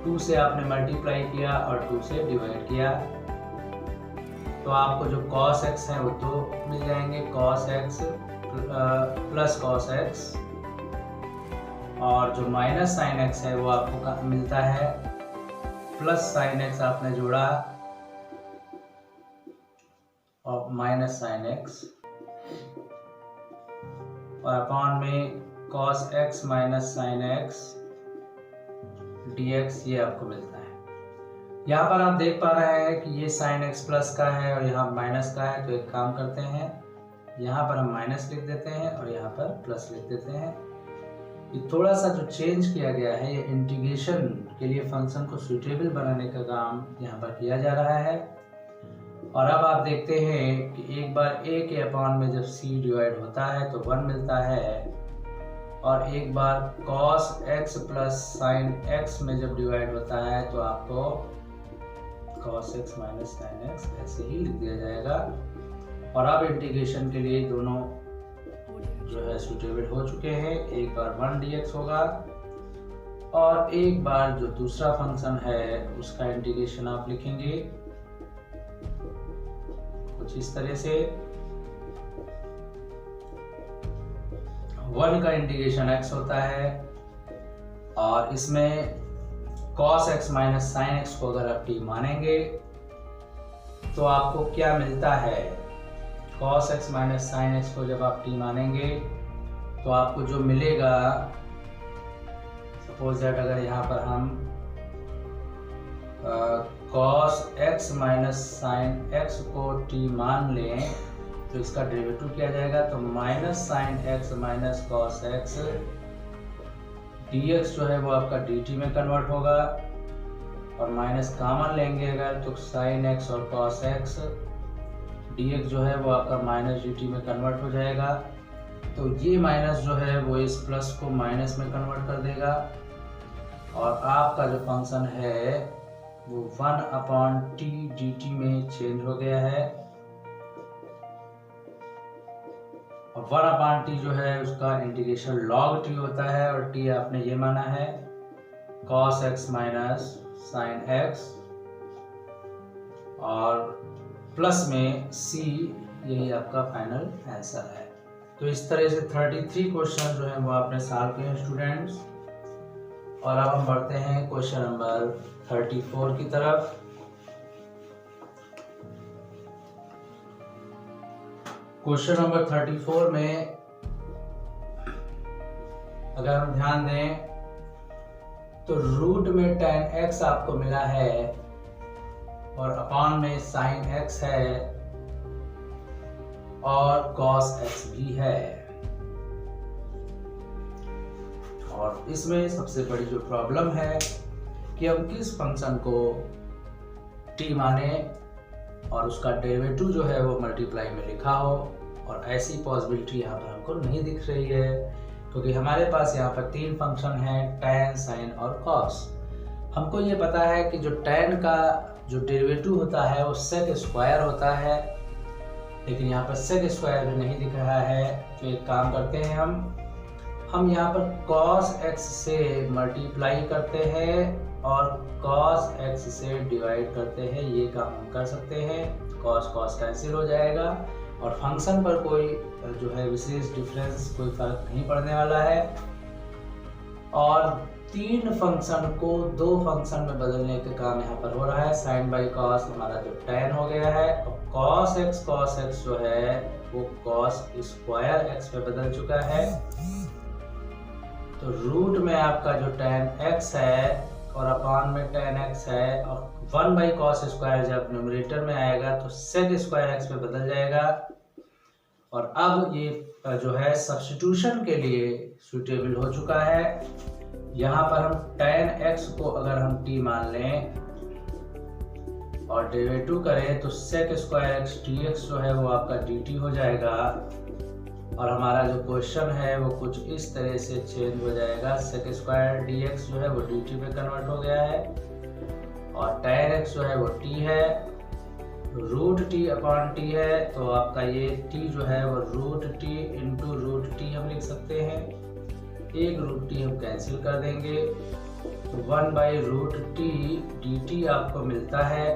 2 से आपने मल्टीप्लाई किया और 2 से डिवाइड किया, तो आपको जो cos x है वो 2 मिल जाएंगे, cos x plus cos x, और जो माइनस sin x है वो आपको मिलता है प्लस sin x आपने जोड़ा और माइनस sin x, और अपॉन में cos x minus sin x dx ये आपको मिलता है। यहाँ पर आप देख पा रहे हैं कि ये sin x प्लस का है और यहाँ माइनस का है, तो एक काम करते हैं, यहाँ पर हम माइनस लिख देते हैं और यहाँ पर प्लस लिख देते हैं। ये थोड़ा सा जो चेंज किया गया है, ये इंटीग्रेशन के लिए फंक्शन को सुटेबल बनाने का काम यहाँ पर किया जा रहा है। और अब आप देखते हैं कि एक बार a के अपॉन में जब c डिवाइड होता है तो 1 मिलता है, और एक बार cos x plus sin x में जब डिवाइड होता है तो आपको cos x minus sin x ऐसे ही लिख दिया जाएगा। और अब इंटीग्रेशन के लिए दोनों जो है सुटेबल हो चुके हैं, एक बार 1 dx होगा और एक बार जो दूसरा फंक्शन है उसका इंटीग्रेशन आप लिखेंगे कुछ इस तरह से। 1 का इंटीग्रेशन x होता है और इसमें cos x minus sine x को अगर आप t मानेंगे तो आपको क्या मिलता है। cos x minus sine x को जब आप t मानेंगे तो आपको जो मिलेगा, सपोज दैट अगर यहाँ पर हम cos x minus sine x को t मान लें तो इसका डेरिवेटिव किया जाएगा, तो minus sine x minus cos x dx जो है वो आपका dt में कन्वर्ट होगा, और माइनस कॉमन लेंगे अगर तो साइन x और कॉस x dx जो है वो आपका माइनस dt में कन्वर्ट हो जाएगा। तो ये माइनस जो है वो इस प्लस को माइनस में कन्वर्ट कर देगा और आपका जो फंक्शन है वो 1/t dt में चेंज हो गया है। और 1/t जो है उसका इंटीग्रेशन log t होता है और t आपने ये माना है cos x minus sine x और प्लस में c, यही आपका फाइनल आंसर है। तो इस तरह से 33 क्वेश्चन जो है वो आपने सॉल्व किए हैं स्टूडेंट्स। और अब हम बढ़ते हैं क्वेश्चन नंबर 34 की तरफ। क्वेश्चन नंबर 34 में अगर हम ध्यान दें तो रूट में tan x आपको मिला है और अपॉन में sin x है और cos x भी है। और इसमें सबसे बड़ी जो प्रॉब्लम है कि हम किस फंक्शन को t माने और उसका डेरिवेटिव जो है वो मल्टीप्लाई में लिखा हो, और ऐसी पॉसिबिलिटी यहाँ पर हमको नहीं दिख रही है क्योंकि हमारे पास यहाँ पर 3 फंक्शन हैं tan, sin और cos। हमको ये पता है कि जो tan का जो डेरिवेटिव होता है वो sec स्क्वायर होता है, लेकिन यहाँ पर sec स्क्वायर भी नहीं दिख रहा है। तो एक काम करते हैं, हम यहाँ पर cos x से मल्टीप्लाई करते हैं और cos x से डिवाइड करते हैं। ये काम हम कर सकते हैं, cos cos कैंसिल हो जाएगा और फंक्शन पर कोई जो है विशेष डिफरेंस, कोई फर्क नहीं पड़ने वाला है। और 3 फंक्शन को 2 फंक्शन में बदलने का काम यहाँ पर हो रहा है। साइन बाई कॉस हमारा जो tan हो गया है और cos x जो है वो cos स्क्वायर x पे बदल चुका है। तो रूट में आपका जो tan x है और अपॉन में tan x है और 1/cos स्क्वायर जब न्यूमरेटर में आएगा तो sec स्क्वायर x पे बदल जाएगा। और अब ये जो है सब्स्टिट्यूशन के लिए सुटेबल हो चुका है। यहाँ पर हम tan x को अगर हम t मान लें और डेरिवेटिव करें तो sec स्क्वायर x dx जो है वो आपका dt हो जाएगा। और हमारा जो क्वेश्चन है वो कुछ इस तरह से चेंज हो जाएगा। sec स्क्वायर dx जो है वो dt में कन्वर्ट हो गया है और tan x जो है वो t है, रूट t अपॉन t है। तो आपका ये t जो है वो root t into root t हम लिख सकते हैं। एक रूट t हम कैंसिल कर देंगे तो 1/√t dt आपको मिलता है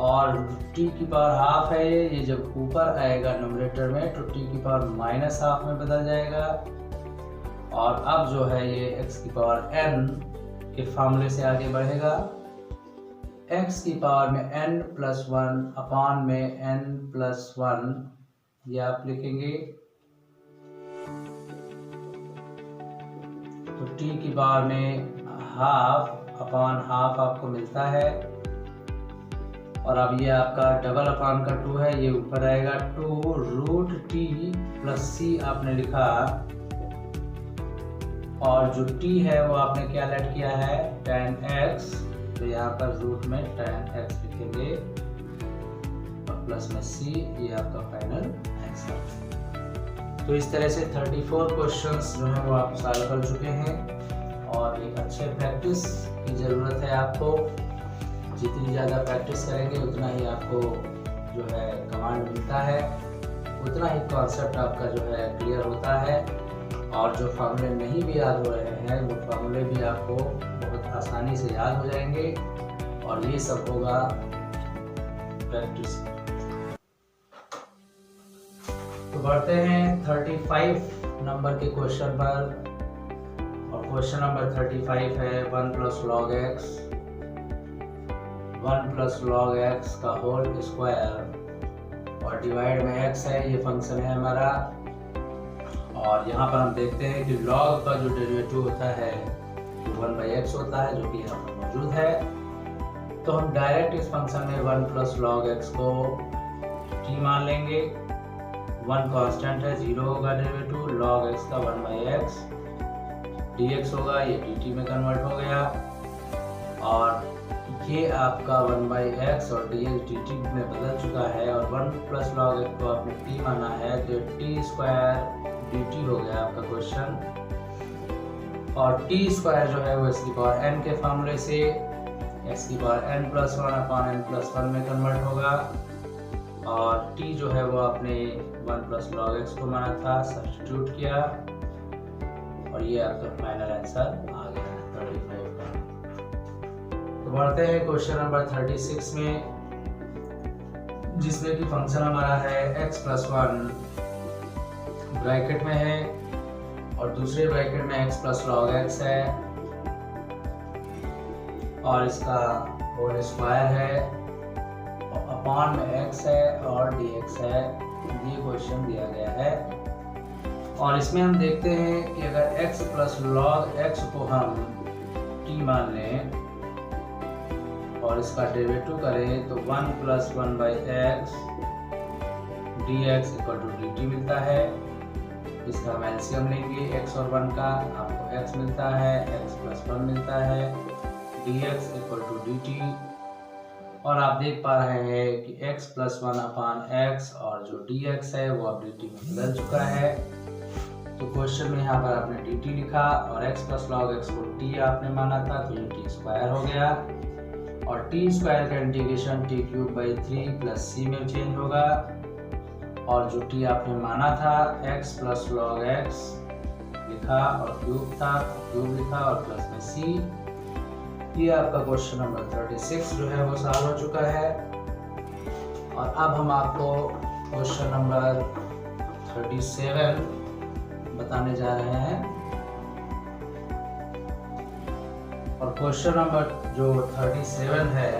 और t की पावर हाफ है। ये जब ऊपर आएगा न्यूमरेटर में तो t की पावर माइनस हाफ में बदल जाएगा। और अब जो है ये x की पावर n के फॉर्मूले से आगे बढ़ेगा। x की पावर में n+1 अपॉन में n+1 ये आप लिखेंगे तो t की पावर में हाफ अपॉन हाफ आपको मिलता है। और अब ये आपका डबल अपॉन का 2 है, ये ऊपर आएगा 2√t + c आपने लिखा और जो t है वो आपने क्या लेट किया है tan x, तो यहाँ पर रूट में tan x लिखेंगे और प्लस में c, ये आपका फाइनल आंसर। तो इस तरह से 34 क्वेश्चंस जो है वो आप सॉल्व कर चुके हैं और एक अच्छे प्रैक्टिस की ज़रूरत है आपको। जितनी ज़्यादा प्रैक्टिस करेंगे उतना ही आपको जो है कमांड मिलता है, उतना ही कॉन्सेप्ट आपका जो है क्लियर होता है और जो फार्मूले नहीं भी याद हो रहे हैं वो फार्मूले भी आपको बहुत आसानी से याद हो जाएंगे, और ये सब होगा प्रैक्टिस। तो बढ़ते हैं 35 नंबर के क्वेश्चन पर, और क्वेश्चन नंबर 35 है 1 plus log x, 1 plus log x का होल स्क्वायर, और डिवाइड में x है, ये फंक्शन है हमारा। और यहाँ पर हम देखते हैं कि log का जो डेरिवेटिव होता है वो 1/x होता है, जो कि यहाँ पर मौजूद है। तो हम डायरेक्ट इस फंक्शन में 1 प्लस लॉग एक्स को t मान लेंगे। 1 कांस्टेंट है, 0 होगा डेरिवेटिव, log x का 1/x, dx होगा, ये dt में कन्वर्ट हो गया, और ये आपका 1/x और dx dt में बदल चुका है, और 1 प्लस लॉग एक्स को आपने t माना है, तो t स्क्वायर dt हो गया आपका क्वेश्चन। और t स्क्वायर जो है वो x की पावर n के फार्मूले से x की पावर n+1 अपॉन n+1 में कन्वर्ट होगा, और t जो है वो आपने 1 प्लस लॉग x को माना था, सब्स्टिट्यूट किया, और ये आपका फाइनल आंसर आ गया 35 का। तो बढ़ते हैं क्वेश्चन नंबर 36 में, जिसमें कि फंक्शन हमारा है x+1 ब्रैकेट में है, और दूसरे ब्रैकेट में x प्लस लॉग x है, और इसका होल स्क्वायर है, और अपॉन में x है और dx है। ये क्वेश्चन दिया गया है, और इसमें हम देखते हैं कि अगर x प्लस लॉग x को हम t मान लें और इसका डेरिवेटिव करें, तो 1 plus 1/x dx equal to dt मिलता है। इसका हम एलसीएम लेंगे x और 1 का, आपको x मिलता है, x+1 मिलता है, dx इक्वल टू dt, और आप देख पा रहे हैं कि x+1 अपान x और जो dx है वो अब dt में बदल चुका है। तो क्वेश्चन में यहाँ पर आपने dt लिखा, और x प्लस लॉग x को t आपने माना था, तो ये t स्क्वायर हो गया, और t स्क्वायर का इंटीग्रेशन t³ 3 + c में चेंज होगा, और जो t आपने माना था x प्लस लॉग x लिखा, और क्यूब था क्यूब लिखा, और प्लस में c। ये आपका क्वेश्चन नंबर 36 जो है वो सॉल्व हो चुका है। और अब हम आपको क्वेश्चन नंबर 37 बताने जा रहे हैं, और क्वेश्चन नंबर जो 37 है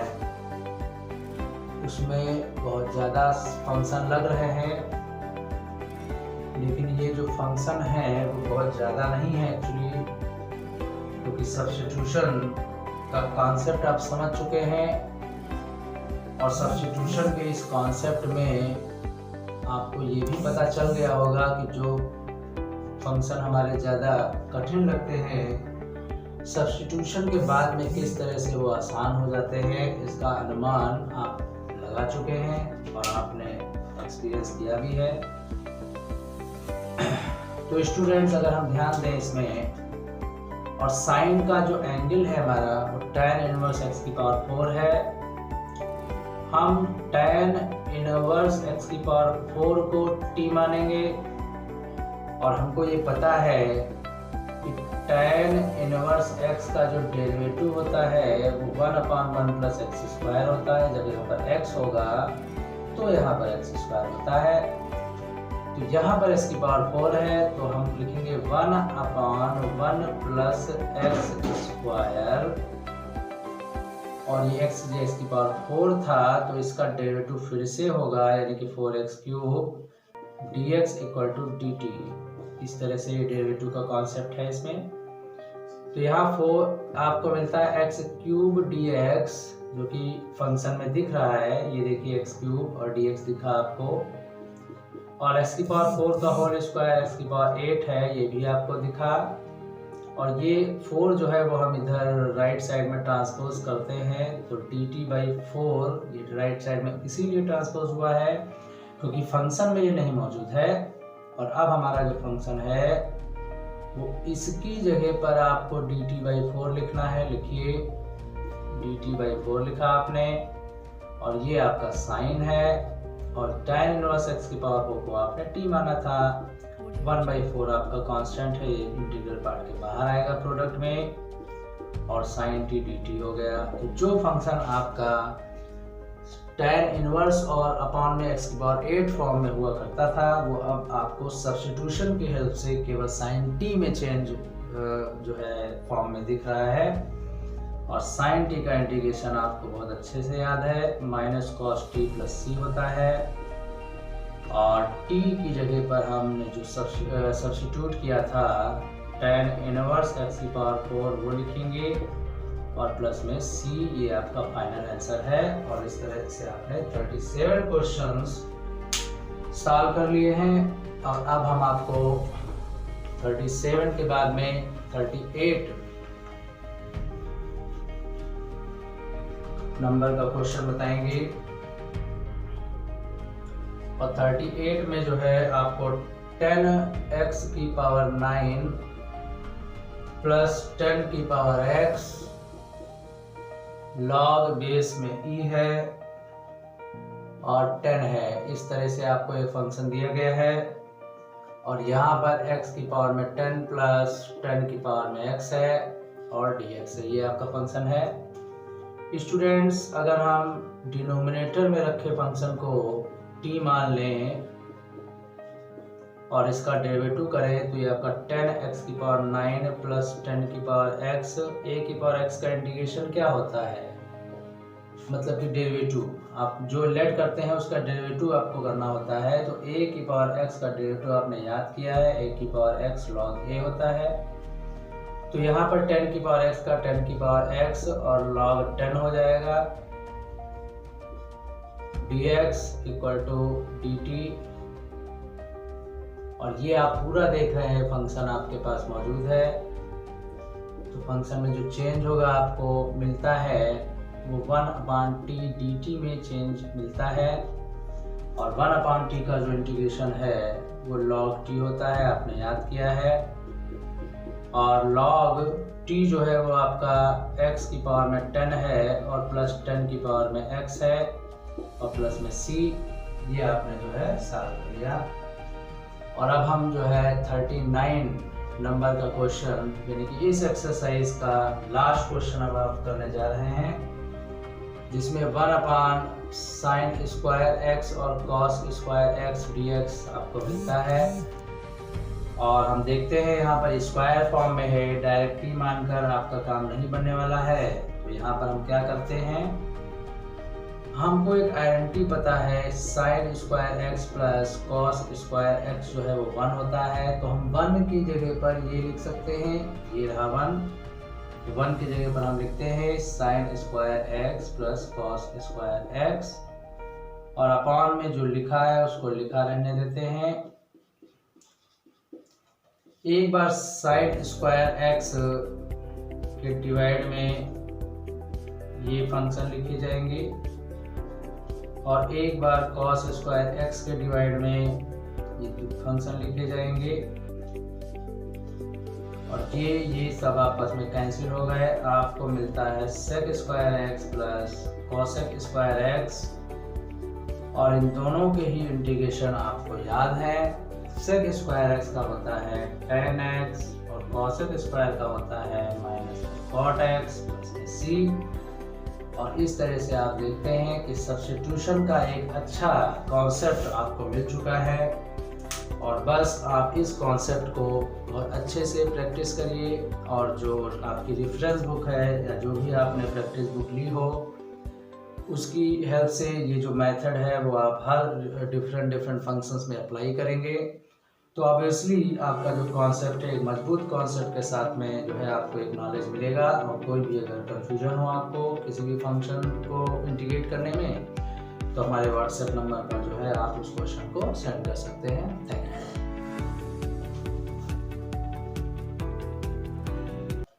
उसमें बहुत ज़्यादा फंक्शन लग रहे हैं, लेकिन ये जो फंक्शन है वो बहुत ज़्यादा नहीं है एक्चुअली, क्योंकि सब्स्टिट्यूशन का कॉन्सेप्ट आप समझ चुके हैं, और सब्स्टिट्यूशन के इस कॉन्सेप्ट में आपको ये भी पता चल गया होगा कि जो फंक्शन हमारे ज़्यादा कठिन लगते हैं, सब्स्टिट्यूशन के बाद में किस तरह से वो आसान हो जाते हैं, इसका अनुमान आप लगा चुके हैं और आपने एक्सपीरियंस किया भी है। तो स्टूडेंट्स, अगर हम ध्यान दें इसमें, और साइन का जो एंगल है हमारा वो tan इनवर्स x की पावर 4 है। हम tan इनवर्स x की पावर 4 को t मानेंगे, और हमको ये पता है कि tan इनवर्स x का जो डेरिवेटिव होता है वो 1/1 + x² होता है। जब यहाँ पर x होगा तो यहाँ पर x² होता है। तो यहाँ पर x की पावर 4 है, तो हम लिखेंगे 1/1 + x², और ये x की पावर 4 था, तो इसका डेरिवेटिव फिर से होगा, यानी कि 4x³ dx equal to dt। इस तरह से ये डेरिवेटिव का कॉन्सेप्ट है इसमें। तो यहाँ 4 आपको मिलता है x³ dx, जो कि फंक्शन में दिख रहा है, ये देखिए x³ और dx दिखा आपको, और x की पावर 4 का होल स्क्वायर x की पावर 8 है, ये भी आपको दिखा, और ये 4 जो है वो हम इधर राइट साइड में ट्रांसपोज करते हैं, तो dt/4 ये राइट साइड में इसीलिए ट्रांसपोज हुआ है क्योंकि फंक्शन में ये नहीं मौजूद है। और अब हमारा जो फंक्शन है वो इसकी जगह पर आपको dt/4 लिखना है। लिखिए dt/4 लिखा आपने, और ये आपका साइन है, और tan इनवर्स x की पावर 4 को आपने t माना था, 1/4 आपका कांस्टेंट है, ये इंटीग्रल पार्ट के बाहर आएगा प्रोडक्ट में, और sin t dt हो गया। तो जो फंक्शन आपका tan इनवर्स और अपॉन में x की पावर 8 फॉर्म में हुआ करता था, वो अब आपको सब्स्टिट्यूशन की हेल्प से केवल sin t में चेंज जो है फॉर्म में दिख रहा है। और sin t का इंटीग्रेशन आपको बहुत अच्छे से याद है, minus cos t plus c होता है, और t की जगह पर हमने जो सब्स्टिट्यूट किया था tan इनवर्स x की पावर 4 वो लिखेंगे, और प्लस में c, ये आपका फाइनल आंसर है। और इस तरह से आपने 37 क्वेश्चंस सॉल्व कर लिए हैं। और अब हम आपको 37 के बाद में 38 नंबर का क्वेश्चन बताएंगे। और 38 में जो है आपको 10x की पावर 9 प्लस 10 की पावर x लॉग बेस में e है और 10 है, इस तरह से आपको एक फंक्शन दिया गया है। और यहाँ पर x की पावर में 10 प्लस 10 की पावर में x है और dx है, ये आपका फंक्शन है। स्टूडेंट्स, अगर हम डिनोमिनेटर में रखे फंक्शन को t मान लें और इसका डेरिवेटिव करें, तो ये आपका 10x की पावर 9 प्लस 10 की पावर x, a की पावर x का इंटीग्रेशन क्या होता है, मतलब कि डेरिवेटिव आप जो लेट करते हैं उसका डेरिवेटिव आपको करना होता है। तो a की पावर x का डेरिवेटिव आपने याद किया है, a की पावर x log a होता है। तो यहाँ पर 10 की पावर x का 10 की पावर x और log 10 हो जाएगा, dx इक्वल टू dt। और ये आप पूरा देख रहे हैं फंक्शन आपके पास मौजूद है। तो फंक्शन में जो चेंज होगा आपको मिलता है वो 1/t dt में चेंज मिलता है, और 1/t का जो इंटीग्रेशन है वो log t होता है, आपने याद किया है। और log t जो है वो आपका x की पावर में 10 है और प्लस 10 की पावर में x है और प्लस में c, ये आपने जो है सॉल्व कर लिया। और अब हम जो है 39 नंबर का क्वेश्चन यानी कि इस एक्सरसाइज का लास्ट क्वेश्चन अब आप करने जा रहे हैं, जिसमें 1/sin स्क्वायर x और cos स्क्वायर x dx आपको मिलता है। और हम देखते हैं यहाँ पर स्क्वायर फॉर्म में है, डायरेक्टली मानकर आपका काम नहीं बनने वाला है। तो यहाँ पर हम क्या करते हैं, हमको एक आइडेंटिटी पता है, sin square x plus cos square x जो है वो 1 होता है। तो हम 1 की जगह पर ये लिख सकते हैं, ये रहा 1 की जगह पर हम लिखते हैं sin square x plus cos square x, और अपॉन में जो लिखा है उसको लिखा रहने देते हैं। एक बार sin स्क्वायर x के डिवाइड में ये फंक्शन लिखे जाएंगे, और एक बार cos स्क्वायर x के डिवाइड में ये फंक्शन लिखे जाएंगे, और ये सब आपस में कैंसिल हो गए। आपको मिलता है sec square x plus cosec square x, और इन दोनों के ही इंटीग्रेशन आपको याद है। sec स्क्वायर x का होता है tan x और cosec स्क्वायर का होता है minus cot x plus c। और इस तरह से आप देखते हैं कि सब्स्टिट्यूशन का एक अच्छा कॉन्सेप्ट आपको मिल चुका है, और बस आप इस कॉन्सेप्ट को बहुत अच्छे से प्रैक्टिस करिए। और जो आपकी रेफरेंस बुक है या जो भी आपने प्रैक्टिस बुक ली हो, उसकी हेल्प से ये जो मेथड है वो आप हर डिफरेंट फंक्शंस में अप्लाई करेंगे। तो ऑब्वियसली आपका जो कॉन्सेप्ट है एक मजबूत कॉन्सेप्ट के साथ में जो है आपको एक नॉलेज मिलेगा। और कोई भी अगर कन्फ्यूजन हो आपको किसी भी फंक्शन को इंटीग्रेट करने में, तो हमारे व्हाट्सएप नंबर पर जो है आप उस क्वेश्चन को सेंड कर सकते हैं। Thank you.